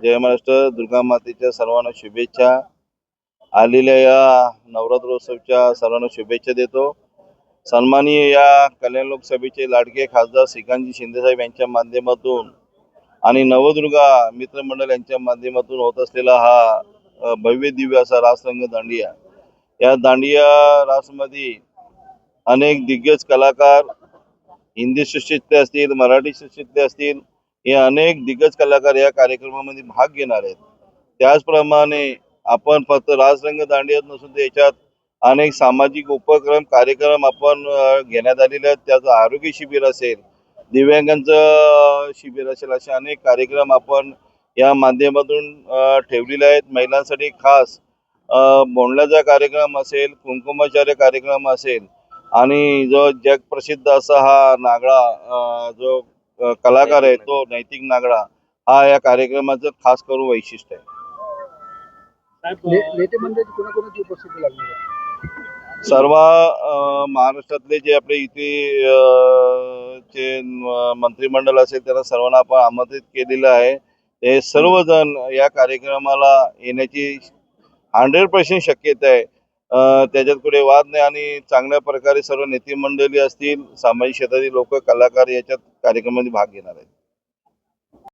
जय महाराष्ट्र. दुर्गा मातेच्या सर्वांना शुभेच्छा. आलेल्या या नवरात्रोत्सवच्या सर्वांना शुभेच्छा देतो. सन्माननीय या कल्याण लोकसभेचे लाडके खासदार श्रीकांतजी शिंदेसाहेब यांच्या माध्यमातून आणि नवदुर्गा मित्रमंडळ यांच्या माध्यमातून होत असलेला हा भव्य दिव्य असा रासरंग दांडिया. या दांडिया रासमध्ये अनेक दिग्गज कलाकार, हिंदी सृष्टीतले असतील, मराठी सृष्टीतले असतील, हे अनेक दिग्गज कलाकार या कार्यक्रमामध्ये भाग घेणार आहेत. त्याचप्रमाणे आपण फक्त रासरंग दांडियात नसून याच्यात अनेक सामाजिक उपक्रम कार्यक्रम आपण घेण्यात आलेले आहेत. त्याचं आरोग्य शिबिर असेल, दिव्यांगांचं शिबिर असेल, असे अनेक कार्यक्रम आपण या माध्यमातून ठेवलेले आहेत. महिलांसाठी खास बोंडल्याचा कार्यक्रम असेल, कुंकुमाचार्य कार्यक्रम असेल आणि जो जगप्रसिद्ध असा हा नागडा जो कलाकार आहे तो नैतिक नागडा हा या कार्यक्रमाचं खास करून वैशिष्ट्य आहे. नेते मंडळी कोणाकोणाची उपस्थिती लागणार आहे? सर्व महाराष्ट्रातले जे आपले इथे चे मंत्रिमंडळ असेल त्यांना सर्वांना आपण आमंत्रित केलेलं आहे. ते सर्वजण या कार्यक्रमाला येण्याची 100% शक्यता आहे. त्याच्यात कुठे वाद नाही आणि चांगल्या प्रकारे सर्व नेते मंडळी असतील, सामाजिक क्षेत्रातील लोक, कलाकार याच्यात कार्यक्रमामध्ये भाग घेणार आहेत.